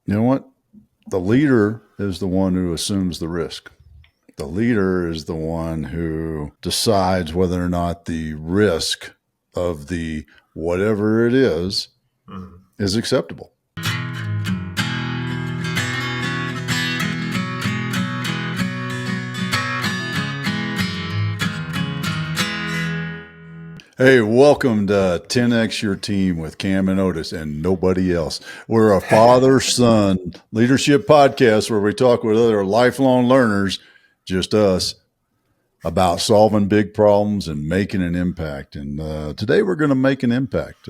You know what? The leader is the one who assumes the risk. The leader is the one who decides whether or not the risk of the whatever it is acceptable. Hey, welcome to 10X Your Team with Cam and Otis and nobody else. We're a father-son leadership podcast where we talk with other lifelong learners, just us, about solving big problems and making an impact. And today we're going to make an impact.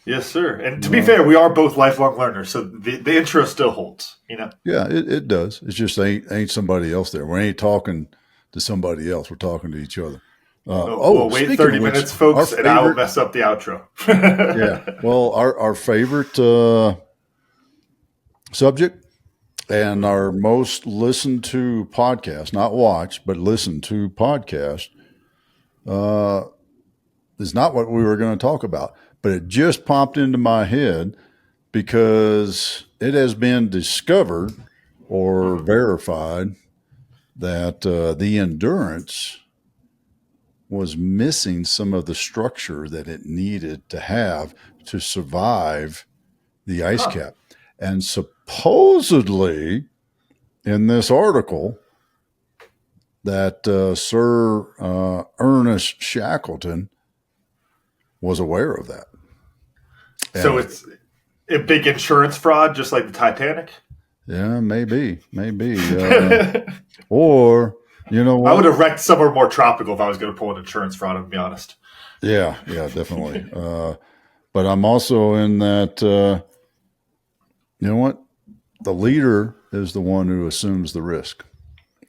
Yes, sir. And to be fair, we are both lifelong learners, so the intro still holds, Yeah, it does. It's just ain't somebody else there. We ain't talking to somebody else. We're talking to each other. We'll wait 30 minutes, folks, and I will mess up the outro. Yeah. Well, our favorite subject and our most listened to podcast, not watch, but listened to podcast, is not what we were going to talk about. But it just popped into my head because it has been discovered or verified that the Endurance was missing some of the structure that it needed to have to survive the ice cap. And supposedly in this article that Sir Ernest Shackleton was aware of that. So it's a big insurance fraud, just like the Titanic? Yeah, maybe. Or... You know what? I would have wrecked somewhere more tropical if I was going to pull an insurance fraud, to be honest. Yeah, definitely. But I'm also in that, you know what? The leader is the one who assumes the risk.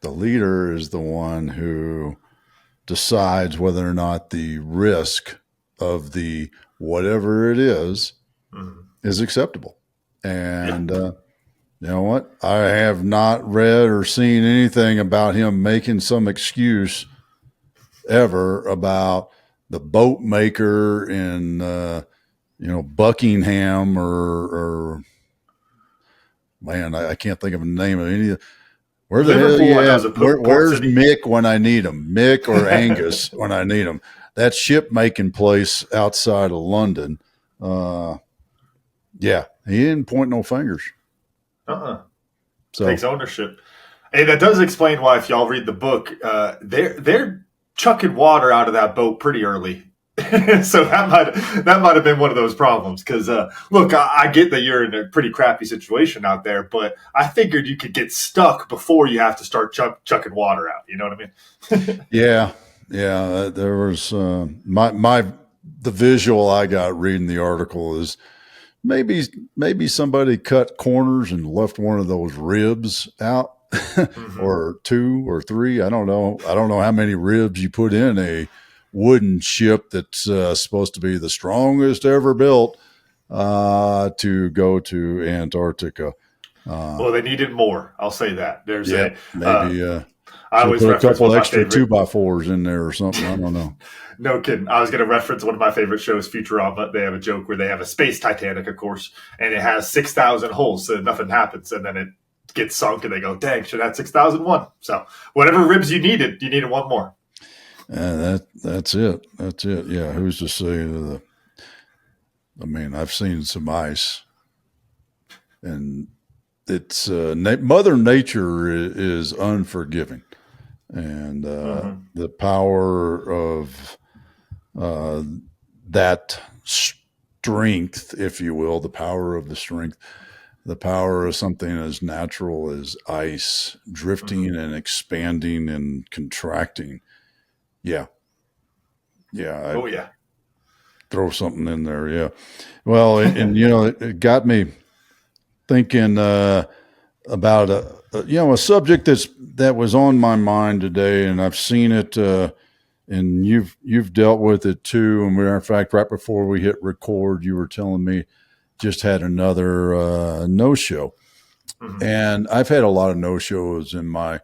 The leader is the one who decides whether or not the risk of the whatever it is acceptable. And, you know what? I have not read or seen anything about him making some excuse ever about the boat maker in, Buckingham or man, I can't think of the name of any of where the hell where's Mick when I need him? Mick or Angus when I need him? That ship making place outside of London. He didn't point no fingers. So takes ownership. Hey, that does explain why, if y'all read the book, they're chucking water out of that boat pretty early. So that might have been one of those problems. Because look, I get that you're in a pretty crappy situation out there, but I figured you could get stuck before you have to start chucking water out. You know what I mean? Yeah. There was the visual I got reading the article is. Maybe somebody cut corners and left one of those ribs out or two or three. I don't know how many ribs you put in a wooden ship that's supposed to be the strongest ever built to go to Antarctica. Well, they needed more. I'll say that. There's maybe I always put a reference couple extra 2x4s in there or something. I don't know. No kidding. I was going to reference one of my favorite shows, Futurama. They have a joke where they have a space Titanic, of course, and it has 6,000 holes, so nothing happens, and then it gets sunk, and they go, "Dang, should have had 6,001." So whatever ribs you needed one more. That's it. Yeah, who's to say I've seen some ice, and it's Mother Nature is unforgiving. And the power of that strength, if you will, the power of something as natural as ice drifting and expanding and contracting. Yeah. Throw something in there. Yeah. Well, and it got me thinking about a subject that was on my mind today, and I've seen it, and you've dealt with it too. And matter of fact, right before we hit record, you were telling me just had another no-show, and I've had a lot of no-shows in my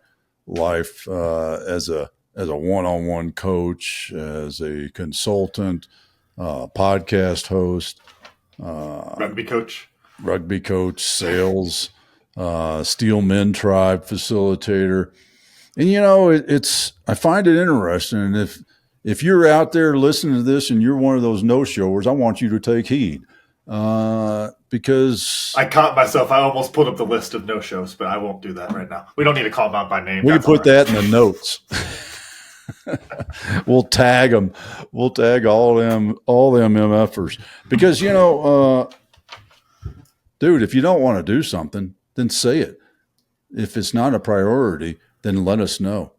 life as a one-on-one coach, as a consultant, podcast host, rugby coach. rugby coach, sales, Steel Men Tribe facilitator. And I find it interesting. And if you're out there listening to this and you're one of those no-showers, I want you to take heed. Because I caught myself. I almost pulled up the list of no-shows, but I won't do that right now. We don't need to call them out by name. We can put that in the notes. We'll tag them. We'll tag all them MFers. Because, dude, if you don't want to do something, then say it. If it's not a priority, then let us know.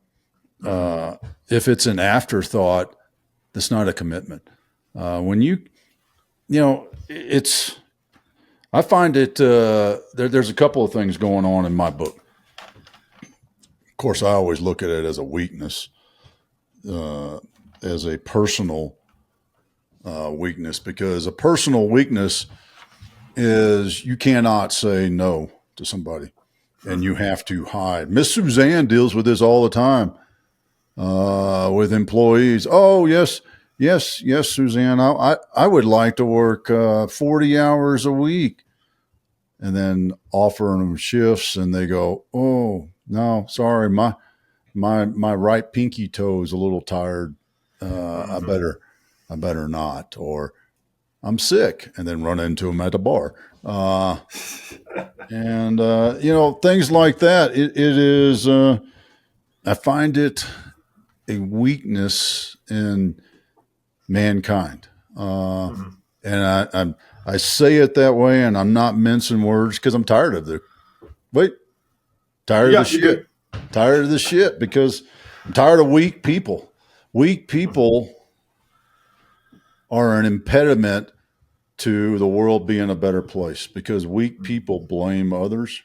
If it's an afterthought, that's not a commitment. When I find it, there's a couple of things going on in my book. Of course, I always look at it as a weakness, as a personal weakness, because a personal weakness is you cannot say no to somebody and you have to hide. Miss Suzanne deals with this all the time with employees. Oh, yes, Suzanne, I would like to work 40 hours a week. And then offering them shifts, and they go, "Oh no, sorry, my right pinky toe is a little tired. I better not." Or I'm sick, and then run into them at a bar, and things like that. It is. I find it a weakness in mankind, and I say it that way, and I'm not mincing words because I'm tired of tired of the shit. Tired of the shit because I'm tired of weak people. Weak people are an impediment to the world being a better place because weak people blame others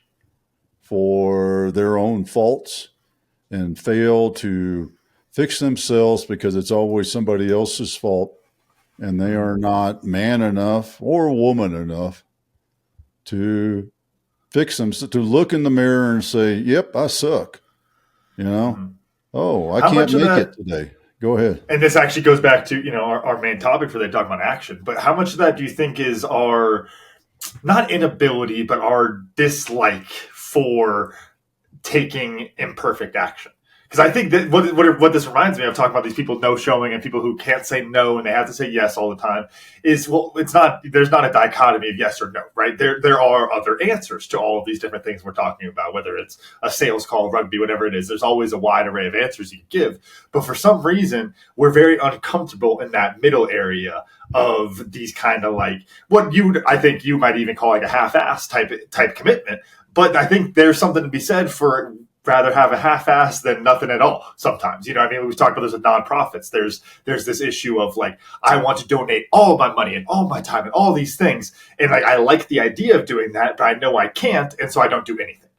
for their own faults and fail to fix themselves because it's always somebody else's fault. And they are not man enough or woman enough to fix them, to look in the mirror and say, "Yep, I suck." Oh, I can't make it today. Go ahead. And this actually goes back to, our main topic for that, talking about action. But how much of that do you think is our, not inability, but our dislike for taking imperfect action? Because I think that what this reminds me of, talking about these people no-showing and people who can't say no and they have to say yes all the time, is, there's not a dichotomy of yes or no, right? There are other answers to all of these different things we're talking about, whether it's a sales call, rugby, whatever it is. There's always a wide array of answers you can give. But for some reason, we're very uncomfortable in that middle area of these kind of like what I think you might even call like a half-ass type commitment. But I think there's something to be said for rather have a half-ass than nothing at all sometimes. We've talked about this with nonprofits. There's this issue of like, I want to donate all my money and all my time and all these things. And I like the idea of doing that, but I know I can't. And so I don't do anything.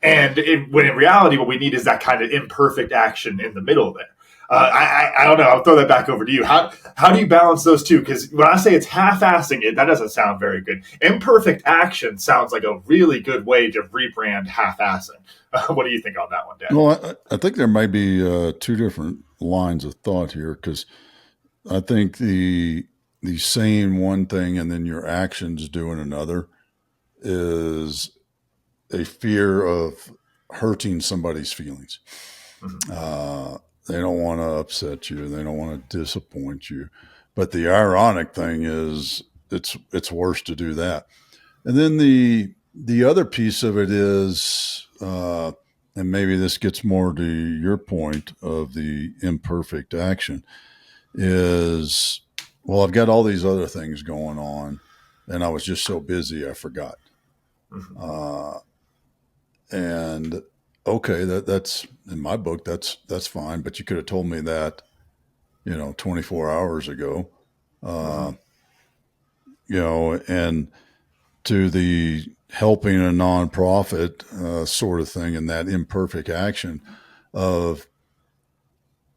And when in reality, what we need is that kind of imperfect action in the middle there. I don't know. I'll throw that back over to you. How do you balance those two? Because when I say it's half-assing it, that doesn't sound very good. Imperfect action sounds like a really good way to rebrand half-assing. What do you think on that one, Dan? Well, I think there might be two different lines of thought here, because I think the saying one thing and then your actions doing another is a fear of hurting somebody's feelings. Mm-hmm. They don't want to upset you. They don't want to disappoint you. But the ironic thing is it's worse to do that. And then the other piece of it is, and maybe this gets more to your point of the imperfect action, is, well, I've got all these other things going on and I was just so busy I forgot. Mm-hmm. And okay, that's in my book, that's fine, but you could have told me that, 24 hours ago, mm-hmm. And to the helping a nonprofit sort of thing, and that imperfect action of,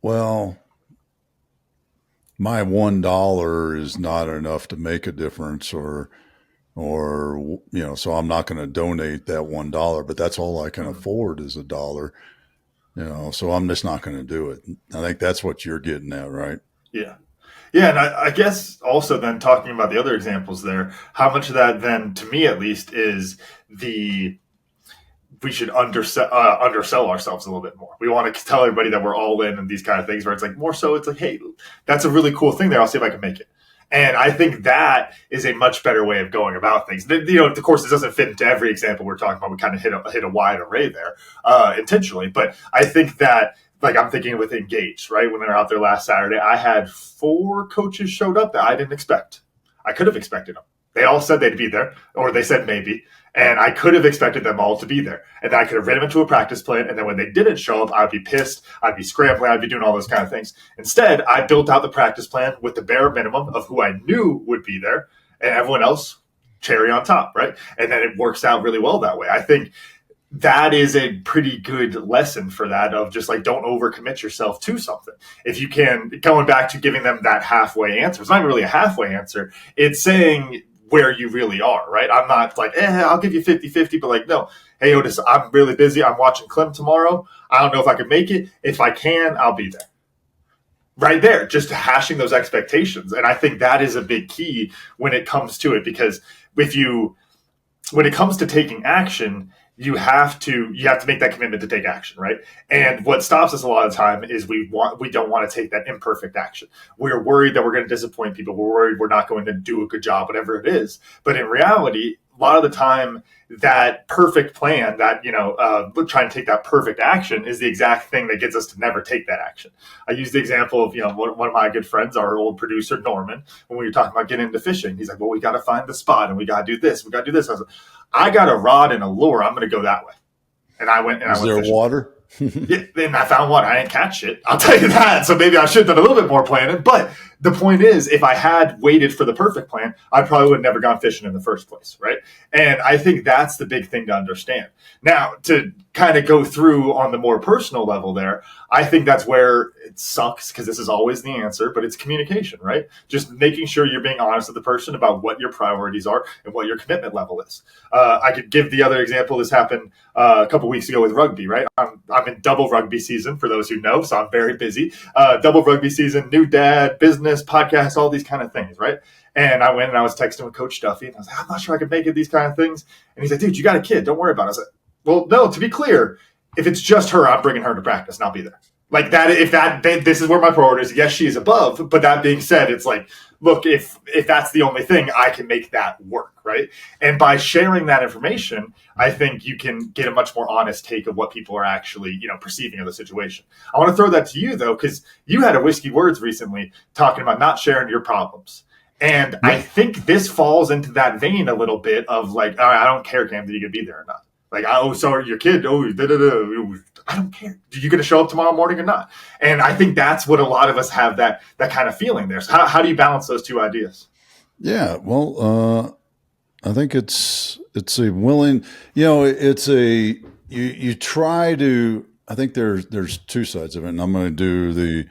well, my $1 is not enough to make a difference, or so I'm not going to donate that $1, but that's all I can afford is $1, so I'm just not going to do it. I think that's what you're getting at, right? Yeah. Yeah, and I guess also then talking about the other examples there, how much of that then, to me at least, is the we should undersell ourselves a little bit more. We want to tell everybody that we're all in and these kind of things. Where it's like more so, it's like, hey, that's a really cool thing there. I'll see if I can make it. And I think that is a much better way of going about things. Of course, it doesn't fit into every example we're talking about. We kind of hit a wide array there intentionally, but I think that. Like I'm thinking with Engaged, right? When they were out there last Saturday, I had 4 coaches showed up that I didn't expect. I could have expected them. They all said they'd be there, or they said maybe. And I could have expected them all to be there. And I could have written them into a practice plan. And then when they didn't show up, I'd be pissed. I'd be scrambling. I'd be doing all those kind of things. Instead, I built out the practice plan with the bare minimum of who I knew would be there, and everyone else, cherry on top, right? And then it works out really well that way. I think that is a pretty good lesson for that, of just like, don't overcommit yourself to something. If you can, going back to giving them that halfway answer, it's not really a halfway answer. It's saying where you really are, right? I'm not like, I'll give you 50-50, but like, no, hey, Otis, I'm really busy. I'm watching Clem tomorrow. I don't know if I can make it. If I can, I'll be there. Right there, just hashing those expectations. And I think that is a big key when it comes to it, because when it comes to taking action, you have to make that commitment to take action, right? And what stops us a lot of the time is we don't want to take that imperfect action. We're worried that we're going to disappoint people. We're worried we're not going to do a good job, whatever it is. But in reality, a lot of the time, that perfect plan, that trying to take that perfect action, is the exact thing that gets us to never take that action. I use the example of one of my good friends, our old producer Norman, when we were talking about getting into fishing. He's like, "Well, we got to find the spot, and we got to do this, we got to do this." I was like, "I got a rod and a lure. I'm going to go that way." And I went. And Is there fishing. Water? Yeah, and I found one. I didn't catch shit, I'll tell you that. So maybe I should have done a little bit more planning. But the point is, if I had waited for the perfect plan, I probably would have never gone fishing in the first place, right? And I think that's the big thing to understand. Now, to kind of go through on the more personal level there, I think that's where it sucks, because this is always the answer, but it's communication, right? Just making sure you're being honest with the person about what your priorities are and what your commitment level is. I could give the other example. This happened a couple weeks ago with rugby, right? I'm in double rugby season, for those who know, so I'm very busy. Double rugby season, new dad, business, podcast, all these kind of things, right? And I went and I was texting with Coach Duffy, and I was like, "I'm not sure I can make it, these kind of things." And he's like, "Dude, you got a kid. Don't worry about it." I was like, "Well, no, to be clear, if it's just her, I'm bringing her to practice and I'll be there." Like that, this is where my priority is. Yes, she is above, but that being said, it's like, look, if that's the only thing, I can make that work, right? And by sharing that information, I think you can get a much more honest take of what people are actually, perceiving of the situation. I want to throw that to you though, because you had a Whiskey Words recently talking about not sharing your problems. And yeah. I think this falls into that vein a little bit of like, all right, I don't care, Cam, that you can be there or not. Like, oh, sorry, your kid, I don't care. Are you going to show up tomorrow morning or not? And I think that's what a lot of us have, that kind of feeling there. So how do you balance those two ideas? Yeah, well, I think it's a willing, it's a, you try to, I think there's two sides of it, and I'm going to do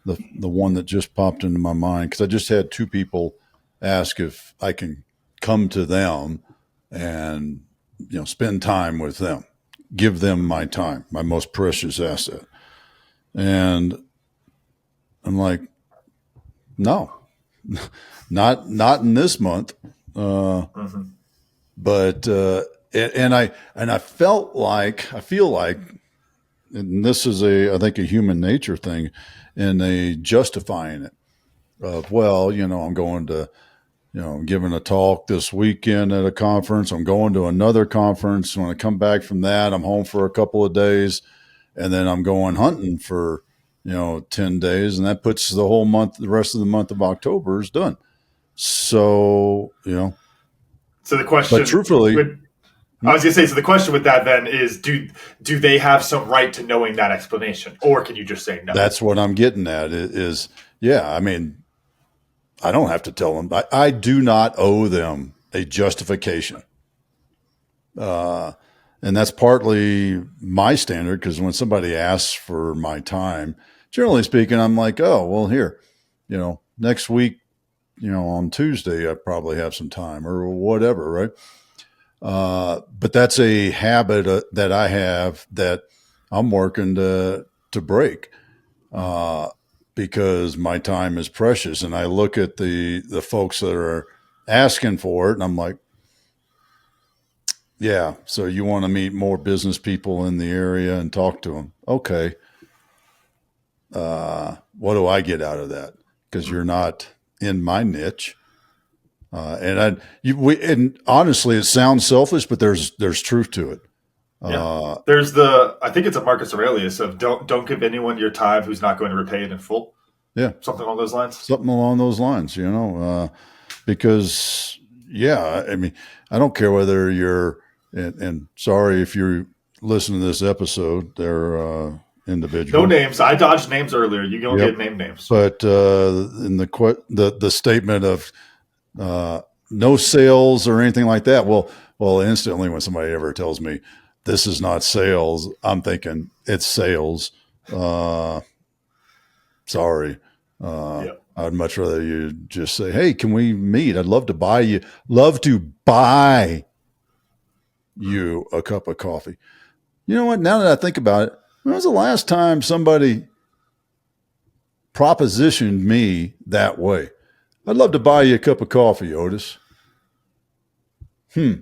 the one that just popped into my mind, because I just had 2 people ask if I can come to them and spend time with them, give them my time, my most precious asset. And I'm like, no, not in this month. But and I feel like, and this is I think a human nature thing, and they justifying it of, well, I'm going to, giving a talk this weekend at a conference. I'm going to another conference. When I come back from that, I'm home for a couple of days, and then I'm going hunting for, 10 days. And that puts the rest of the month of October is done. So, So the question, but truthfully, I was going to say, so the question with that then is, do they have some right to knowing that explanation, or can you just say no? That's what I'm getting at is, yeah, I mean, I don't have to tell them. I do not owe them a justification. And that's partly my standard, because when somebody asks for my time, generally speaking, I'm like, oh, well, here, next week, on Tuesday, I probably have some time or whatever, right? But that's a habit that I have that I'm working to break. because my time is precious. And I look at the folks that are asking for it, and I'm like, yeah, so you want to meet more business people in the area and talk to them. Okay. What do I get out of that? Because you're not in my niche. And honestly, it sounds selfish, but there's truth to it. Yeah. There's I think it's a Marcus Aurelius of don't give anyone your time who's not going to repay it in full. Yeah. Something along those lines. Something along those lines, because yeah, I mean, I don't care whether you're, and sorry if you listen to this episode, they're individual. No names. I dodged names earlier. You don't get name names. But in the statement of no sales or anything like that, well, instantly when somebody ever tells me this is not sales, I'm thinking it's sales. Sorry. I'd much rather you just say, hey, can we meet? I'd love to buy you a cup of coffee. You know what? Now that I think about it, when was the last time somebody propositioned me that way? I'd love to buy you a cup of coffee, Otis. It's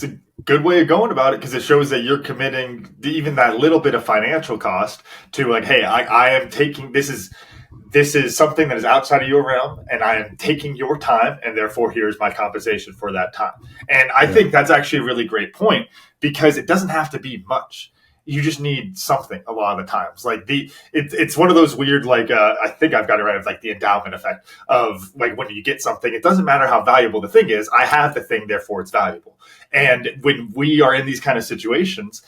a good way of going about it because it shows that you're committing even that little bit of financial cost to like, hey, I am taking this is something that is outside of your realm, and I am taking your time, and therefore here's my compensation for that time. And I think that's actually a really great point because it doesn't have to be much. You just need something a lot of the times. Like it's one of those weird, like, I think I've got it right, of like the endowment effect of like when you get something, it doesn't matter how valuable the thing is. I have the thing, therefore it's valuable. And when we are in these kind of situations,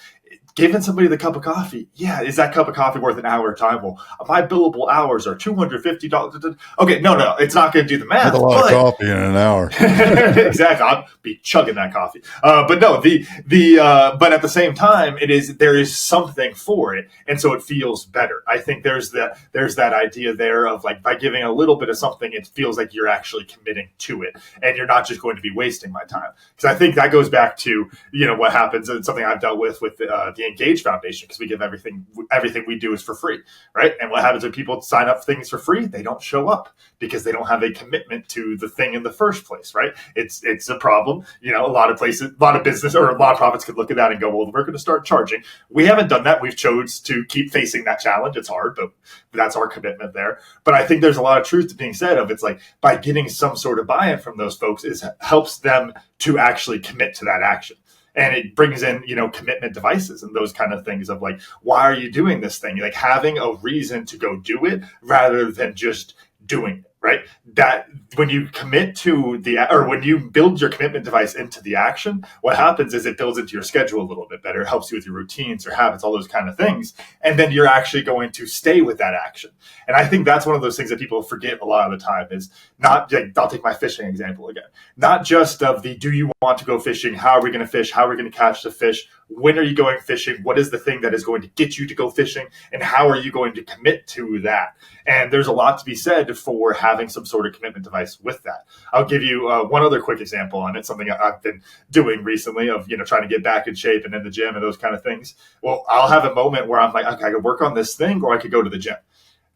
giving somebody the cup of coffee, yeah, is that cup of coffee worth an hour of time? Well, my billable hours are $250. Okay, no, it's not going to do the math. That's a lot of coffee in an hour. Exactly, I'll be chugging that coffee. But no, but at the same time, there is something for it, and so it feels better. I think there's that idea there of like by giving a little bit of something, it feels like you're actually committing to it, and you're not just going to be wasting my time. Because I think that goes back to what happens, and something I've dealt with the Engage Foundation, because we give everything we do is for free, right? And what happens when people sign up for things for free? They don't show up because they don't have a commitment to the thing in the first place, right? It's a problem. A lot of places, a lot of business or a lot of profits could look at that and go, well, we're going to start charging. We haven't done that. We've chose to keep facing that challenge. It's hard, but that's our commitment there. But I think there's a lot of truth to being said of it's like by getting some sort of buy-in from those folks helps them to actually commit to that action. And it brings in, commitment devices and those kind of things of like, why are you doing this thing? Like having a reason to go do it rather than just doing it, right? That when you commit to when you build your commitment device into the action, what happens is it builds into your schedule a little bit better. It helps you with your routines, your habits, all those kind of things. And then you're actually going to stay with that action. And I think that's one of those things that people forget a lot of the time is not, I'll take my fishing example again, not just of do you want to go fishing? How are we going to fish? How are we going to catch the fish? When are you going fishing? What is the thing that is going to get you to go fishing? And how are you going to commit to that? And there's a lot to be said for having some sort of commitment device with that. I'll give you one other quick example on it, something I've been doing recently of, trying to get back in shape and in the gym and those kind of things. Well, I'll have a moment where I'm like, okay, I could work on this thing or I could go to the gym.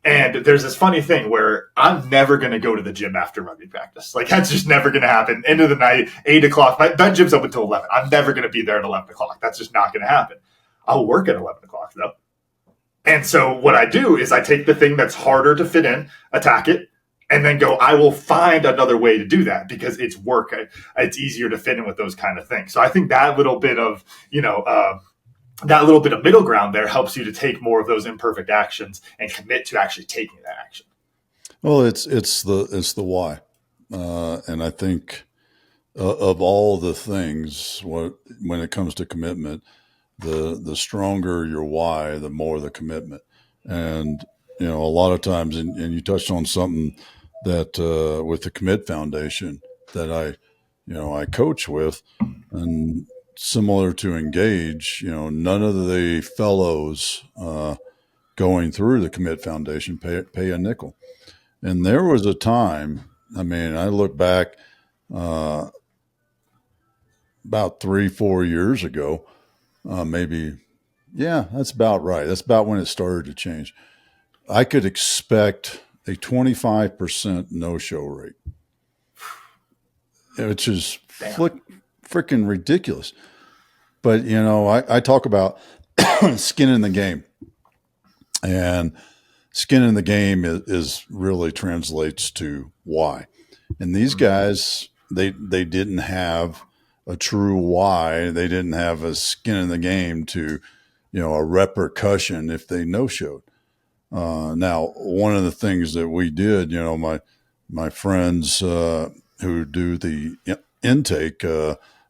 And there's this funny thing where I'm never going to go to the gym after rugby practice. Like that's just never going to happen. End of the night, 8 o'clock. That gym's open until 11. I'm never going to be there at 11 o'clock. That's just not going to happen. I'll work at 11 o'clock though. And so what I do is I take the thing that's harder to fit in, attack it, and then go, I will find another way to do that because it's work. It's easier to fit in with those kind of things. So I think that little bit of, that little bit of middle ground there helps you to take more of those imperfect actions and commit to actually taking that action. Well, it's the why. And I think of all the things, when it comes to commitment, the stronger your why, the more the commitment. And, a lot of times, and you touched on something that with the Commit Foundation that I coach with, and similar to Engage, none of the fellows going through the Commit Foundation pay a nickel. And there was a time, I look back about 3-4 years ago, maybe Yeah, that's about right. That's about when it started to change. I could expect a 25% no-show rate, which is Damn. freaking ridiculous. But, I talk about skin in the game. And skin in the game is really translates to why. And these guys, they didn't have a true why. They didn't have a skin in the game to, a repercussion if they no showed. Now, one of the things that we did, my friends who do the intake,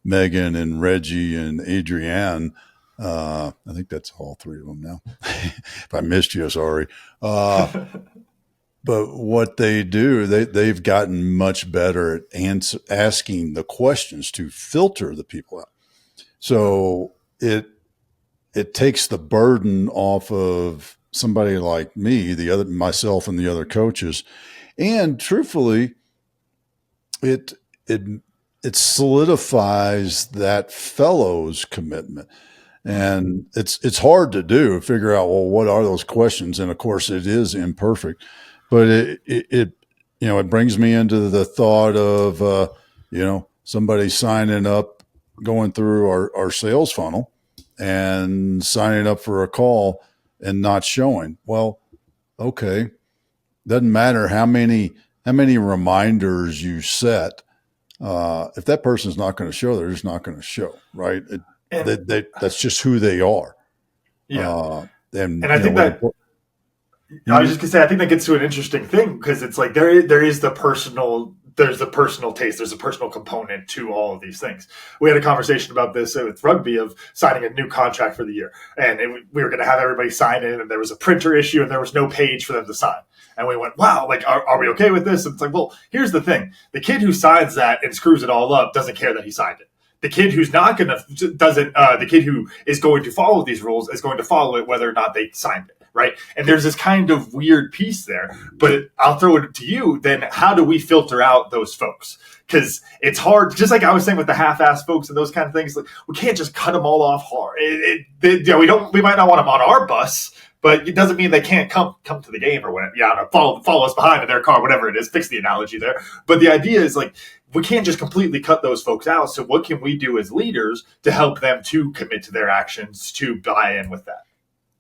Megan and Reggie and Adrienne, I think that's all three of them now. If I missed you, sorry. But what they do, they've gotten much better at asking the questions to filter the people out. So it takes the burden off of somebody like me, myself and the other coaches. And truthfully, it solidifies that fellow's commitment. And it's hard to do, figure out, well, what are those questions? And of course it is imperfect, but it brings me into the thought of, somebody signing up, going through our sales funnel and signing up for a call and not showing. Well, okay. Doesn't matter how many reminders you set. If that person's not going to show, they're just not going to show, right? That's just who they are. Yeah. And I think that I was just gonna say, I think that gets to an interesting thing because it's like there is the personal, there's the personal taste, there's a personal component to all of these things. We had a conversation about this with rugby of signing a new contract for the year, and we were going to have everybody sign in, and there was a printer issue, and there was no page for them to sign. And we went, wow, like, are we okay with this? And it's like, well, here's the thing: the kid who signs that and screws it all up doesn't care that he signed it. The kid who's not going to the kid who is going to follow these rules is going to follow it whether or not they signed it. Right. And there's this kind of weird piece there, but I'll throw it to you. Then how do we filter out those folks? Because it's hard, just like I was saying with the half-assed folks and those kind of things. Like, we can't just cut them all off hard. We might not want them on our bus, but it doesn't mean they can't come to the game or whatever. Yeah, follow us behind in their car, whatever it is. Fix the analogy there. But the idea is like, we can't just completely cut those folks out. So what can we do as leaders to help them to commit to their actions, to buy in with that?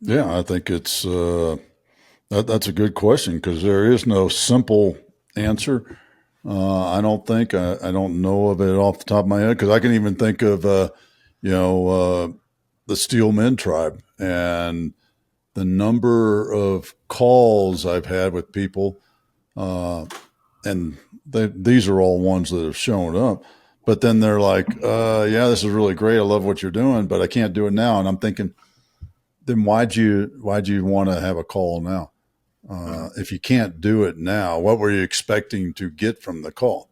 Yeah, I think it's that's a good question because there is no simple answer. I don't think I don't know of it off the top of my head because I can even think of the Steel Men tribe and the number of calls I've had with people, and these are all ones that have shown up. But then they're like, "Yeah, this is really great. I love what you're doing, but I can't do it now." And I'm thinking, then why'd you want to have a call now? If you can't do it now, what were you expecting to get from the call?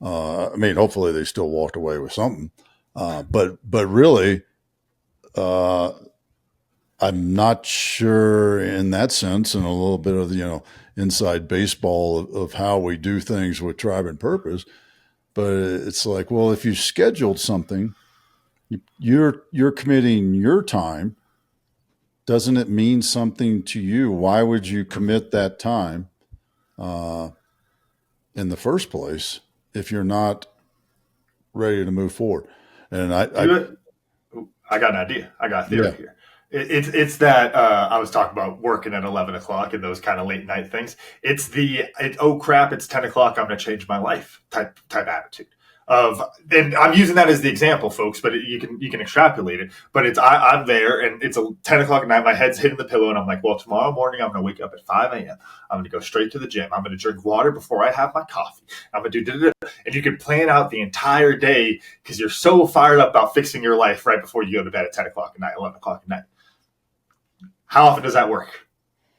I mean, hopefully they still walked away with something. But really, I'm not sure in that sense, and a little bit of inside baseball of how we do things with Tribe and Purpose. But it's like, well, if you scheduled something, you're committing your time. Doesn't it mean something to you? Why would you commit that time in the first place if you're not ready to move forward? And I got an idea. I got a theory here. It's that I was talking about working at 11 o'clock and those kind of late night things. It's oh crap, it's 10 o'clock, I'm going to change my life type attitude. And I'm using that as the example, folks, but you can extrapolate it. But I'm there and it's 10 o'clock at night. My head's hitting the pillow and I'm like, well, tomorrow morning, I'm going to wake up at 5 a.m. I'm going to go straight to the gym. I'm going to drink water before I have my coffee. I'm going to do, and you can plan out the entire day because you're so fired up about fixing your life right before you go to bed at 10 o'clock at night, 11 o'clock at night. How often does that work?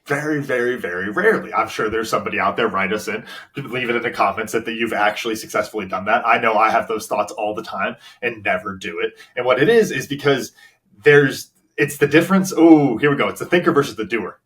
Very, very, very rarely. I'm sure there's somebody out there, write us in, leave it in the comments that you've actually successfully done that. I know I have those thoughts all the time and never do it. And what it is because it's the difference. Oh, here we go. It's the thinker versus the doer.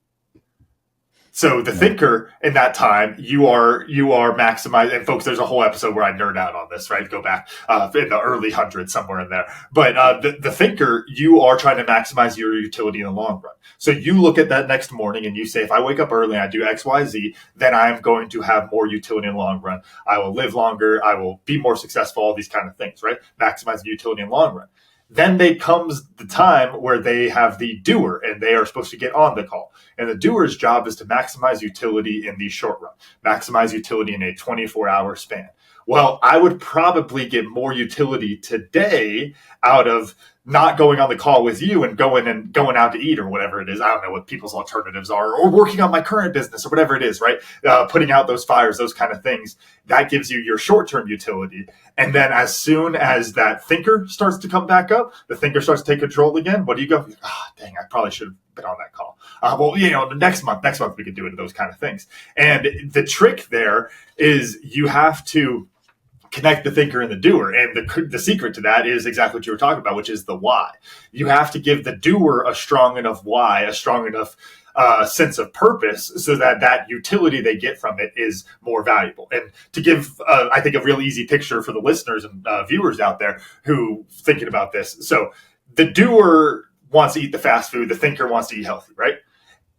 So the thinker in that time, you are maximizing. And folks, there's a whole episode where I nerd out on this, right? Go back in the early hundreds, somewhere in there. But the thinker, you are trying to maximize your utility in the long run. So you look at that next morning and you say, if I wake up early and I do X, Y, Z, then I'm going to have more utility in the long run. I will live longer. I will be more successful. All these kind of things, right? Maximize the utility in the long run. Then comes the time where they have the doer and they are supposed to get on the call. And the doer's job is to maximize utility in the short run, maximize utility in a 24-hour span. Well, I would probably get more utility today out of not going on the call with you and going out to eat or whatever it is. I don't know what people's alternatives are, or working on my current business or whatever it is, right? Putting out those fires, those kind of things. That gives you your short-term utility. And then as soon as that thinker starts to come back up, the thinker starts to take control again. What do you go? Dang, I probably should have been on that call. The next month we could do it, those kind of things. And the trick there is you have to connect the thinker and the doer. And the secret to that is exactly what you were talking about, which is the why. You have to give the doer a strong enough why, a strong enough sense of purpose, so that utility they get from it is more valuable. And to give, I think, a real easy picture for the listeners and viewers out there who thinking about this. So the doer wants to eat the fast food. The thinker wants to eat healthy, right?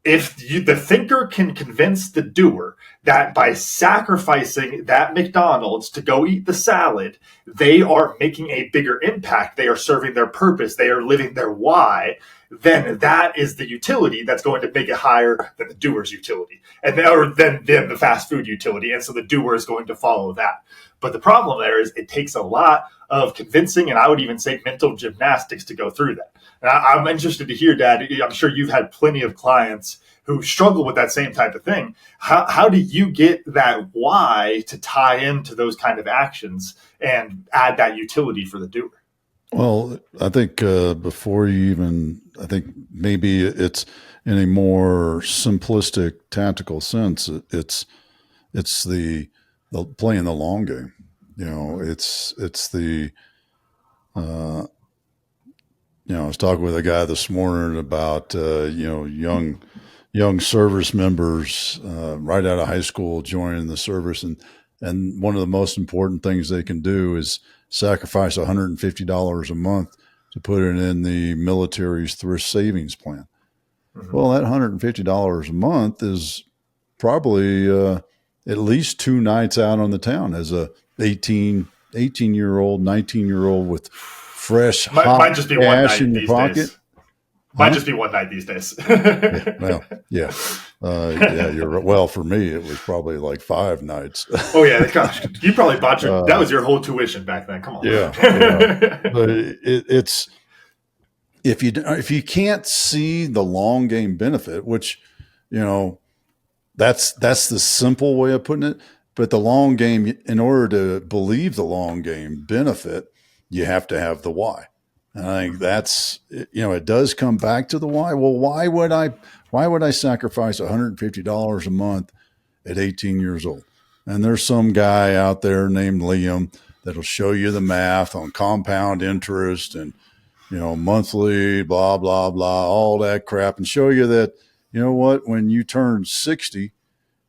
If the thinker can convince the doer that by sacrificing that McDonald's to go eat the salad, they are making a bigger impact, they are serving their purpose, they are living their why, then that is the utility that's going to make it higher than the doer's utility, and then the fast food utility. And so the doer is going to follow that. But the problem there is it takes a lot of convincing, and I would even say mental gymnastics, to go through that. And I'm interested to hear, Dad, I'm sure you've had plenty of clients who struggle with that same type of thing. How do you get that why to tie into those kind of actions and add that utility for the doer? Well, I think before you even, I think maybe it's in a more simplistic tactical sense. It's the playing the long game. It's the I was talking with a guy this morning about young service members right out of high school joining the service, and one of the most important things they can do is sacrifice $150 a month to put it in the military's thrift savings plan. Mm-hmm. Well, that $150 a month is probably at least 2 nights out on the town as a 18-year-old, 19-year-old with fresh might just be one night in your pocket. Days. Might just be one night these days. Yeah. You're right. Well, for me, it was probably like 5 nights. Oh yeah, gosh, you probably bought that was your whole tuition back then. Come on. Yeah. But it's if you can't see the long game benefit, which that's the simple way of putting it. But the long game, in order to believe the long game benefit, you have to have the why. And I think that's, it does come back to the why. Well, why would I sacrifice $150 a month at 18 years old? And there's some guy out there named Liam that'll show you the math on compound interest and, monthly, blah, blah, blah, all that crap, and show you that, when you turn 60,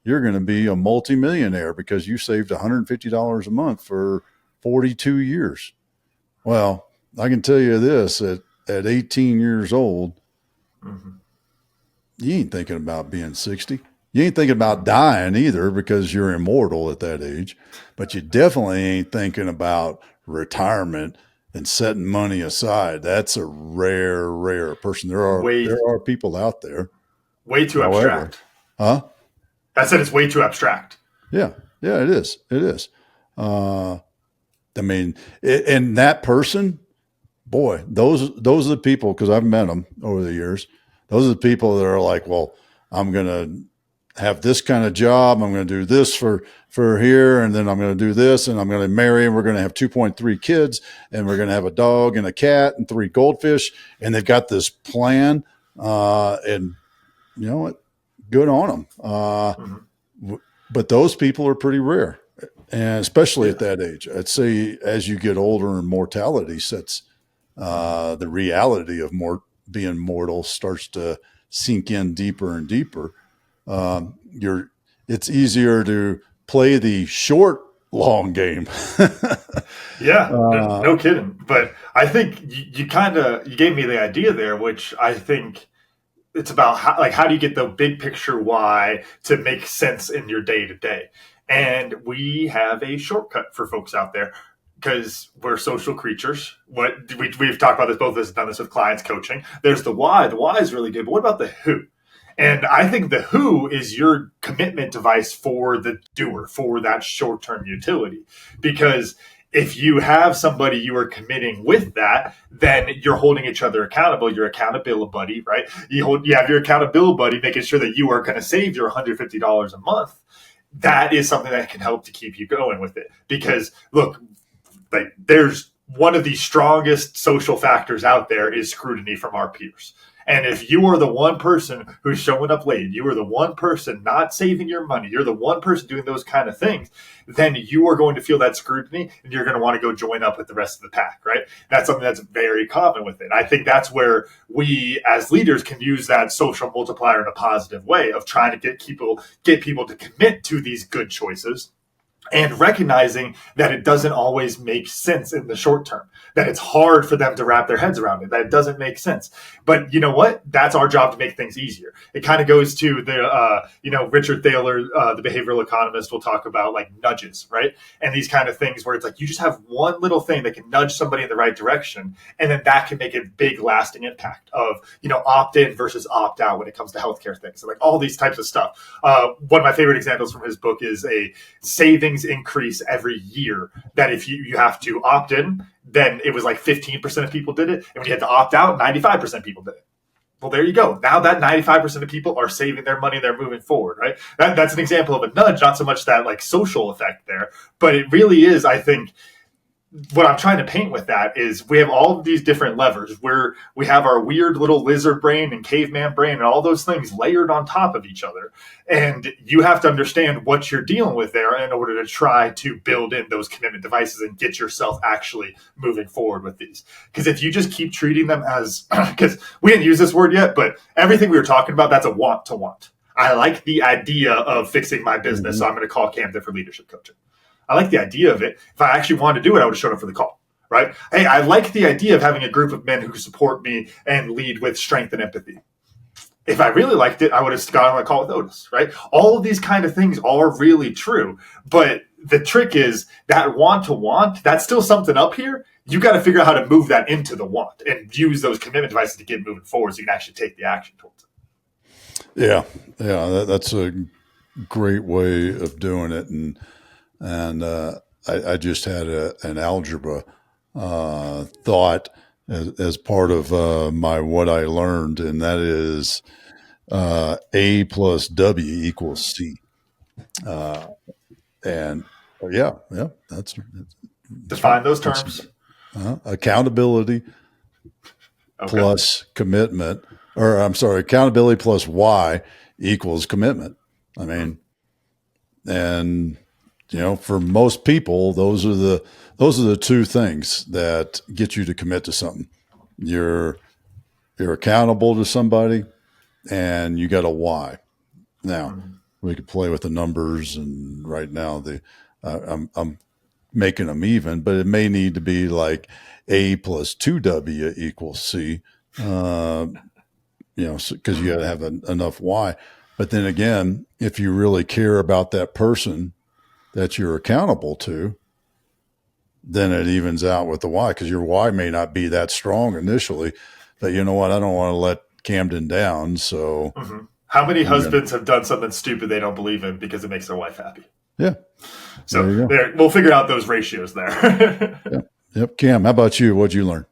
you're going to be a multimillionaire because you saved $150 a month for 42 years. Well, I can tell you this, at 18 years old, mm-hmm. you ain't thinking about being 60. You ain't thinking about dying either because you're immortal at that age. But you definitely ain't thinking about retirement and setting money aside. That's a rare person. There are people out there. Way too abstract. Huh? I said it's way too abstract. Yeah, it is. It is. And that person, boy, those are the people, because I've met them over the years. Those are the people that are like, well, I'm going to have this kind of job. I'm going to do this for here. And then I'm going to do this, and I'm going to marry, and we're going to have 2.3 kids, and we're going to have a dog and a cat and 3 goldfish. And they've got this plan. And you know what? Good on them. Mm-hmm. But those people are pretty rare. And especially at that age. I'd say as you get older and mortality sets, the reality of being mortal starts to sink in deeper and deeper. it's easier to play the short long game. Yeah, no kidding. But I think you gave me the idea there, which I think it's about how do you get the big picture why to make sense in your day to day. And we have a shortcut for folks out there because we're social creatures. We've talked about this, both of us have done this with clients coaching. There's the why. The why is really good, but what about the who? And I think the who is your commitment device for the doer, for that short term utility. Because if you have somebody you are committing with that, then you're holding each other accountable. Your accountability buddy, right? You have your accountability buddy making sure that you are going to save your $150 a month. That is something that can help to keep you going with it. Because look, like there's one of the strongest social factors out there is scrutiny from our peers. And if you are the one person who's showing up late, you are the one person not saving your money, you're the one person doing those kind of things, then you are going to feel that scrutiny and you're going to want to go join up with the rest of the pack, right? That's something that's very common with it. I think that's where we as leaders can use that social multiplier in a positive way of trying to get people to commit to these good choices. And recognizing that it doesn't always make sense in the short term, that it's hard for them to wrap their heads around it, that it doesn't make sense. But you know what? That's our job to make things easier. It kind of goes to the, Richard Thaler, the behavioral economist, will talk about like nudges, right? And these kind of things where it's like you just have one little thing that can nudge somebody in the right direction. And then that can make a big lasting impact of, opt in versus opt out when it comes to healthcare things. So like all these types of stuff. One of my favorite examples from his book is a savings increase every year, that if you have to opt in, then it was like 15% of people did it. And when you had to opt out, 95% of people did it. Well, there you go. Now that 95% of people are saving their money, they're moving forward, right? That's an example of a nudge, not so much that like social effect there, but it really is, I think, what I'm trying to paint with that is we have all of these different levers where we have our weird little lizard brain and caveman brain and all those things layered on top of each other. And you have to understand what you're dealing with there in order to try to build in those commitment devices and get yourself actually moving forward with these. Because if you just keep treating them as, because we didn't use this word yet, but everything we were talking about, that's a want to want. I like the idea of fixing my business, so I'm going to call Camden for leadership coaching. I like the idea of it. If I actually wanted to do it, I would have shown up for the call, right? Hey, I like the idea of having a group of men who support me and lead with strength and empathy. If I really liked it, I would have gone on a call with Otis, right? All of these kind of things are really true. But the trick is that want to want, that's still something up here. You got to figure out how to move that into the want and use those commitment devices to get moving forward so you can actually take the action towards it. Yeah. That's a great way of doing it. And I just had an algebra thought as part of my what I learned, and that is A plus W equals C. And that's define those terms. Accountability plus commitment, or I'm sorry, accountability plus Y equals commitment. I mean, and for most people, those are the two things that get you to commit to something. You're accountable to somebody, and you got a why. Now we could play with the numbers, and right now I'm making them even, but it may need to be like A plus 2W equals C. Because you got to have enough why. But then again, if you really care about that person that you're accountable to, then it evens out with the why, because your why may not be that strong initially, but you know what? I don't want to let Camden down. So how many husbands have done something stupid they don't believe in because it makes their wife happy? Yeah. So we'll figure out those ratios there. Yep. Cam, how about you? What'd you learn?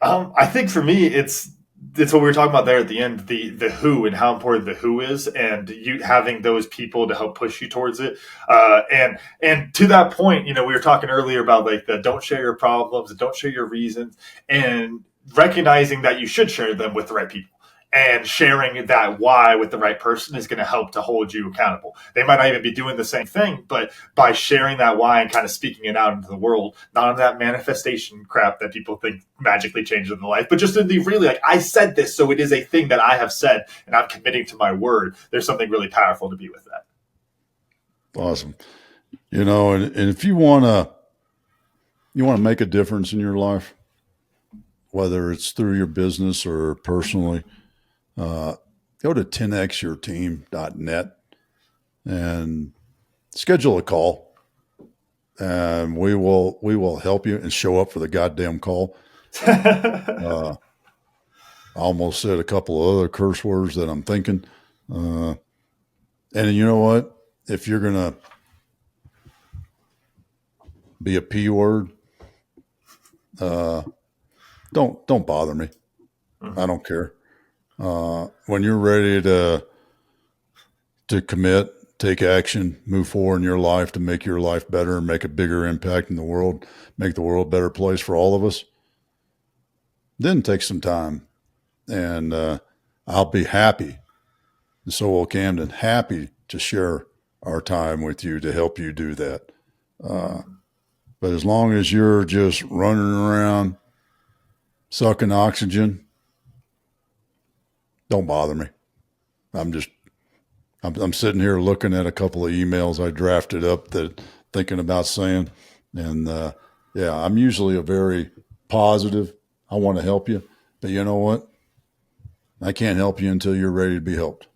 I think for me, it's what we were talking about there at the end, the who and how important the who is, and you having those people to help push you towards it. And to that point, we were talking earlier about like the don't share your problems, don't share your reasons, and recognizing that you should share them with the right people. And sharing that why with the right person is going to help to hold you accountable. They might not even be doing the same thing, but by sharing that why and kind of speaking it out into the world, not on that manifestation crap that people think magically changes in the life, but just in the really like, I said this, so it is a thing that I have said and I'm committing to my word. There's something really powerful to be with that. Awesome. And if you want to make a difference in your life, whether it's through your business or personally, go to 10xyourteam.net and schedule a call, and we will help you and show up for the goddamn call. I almost said a couple of other curse words that I'm thinking. And you know what? If you're going to be a P word, don't bother me. I don't care. When you're ready to commit, take action, move forward in your life to make your life better and make a bigger impact in the world, make the world a better place for all of us, then take some time. And I'll be happy, and so will Camden, happy to share our time with you to help you do that. But as long as you're just running around sucking oxygen, don't bother me. I'm sitting here looking at a couple of emails I drafted up that thinking about saying, and I'm usually a very positive. I want to help you, but you know what? I can't help you until you're ready to be helped.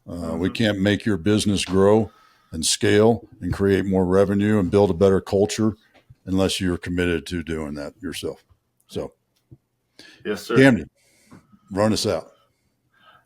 We can't make your business grow and scale and create more revenue and build a better culture unless you're committed to doing that yourself. So, yes, sir. Camden, run us out.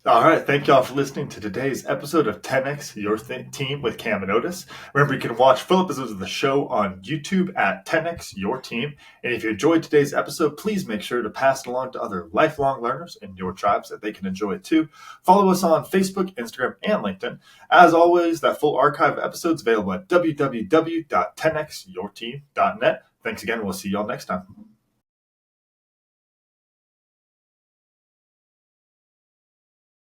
All right. Thank y'all for listening to today's episode of 10X Your Team with Cam and Otis. Remember, you can watch full episodes of the show on YouTube at 10X Your Team. And if you enjoyed today's episode, please make sure to pass it along to other lifelong learners in your tribes that they can enjoy it too. Follow us on Facebook, Instagram, and LinkedIn. As always, that full archive of episodes available at www.10xyourteam.net. Thanks again. We'll see y'all next time.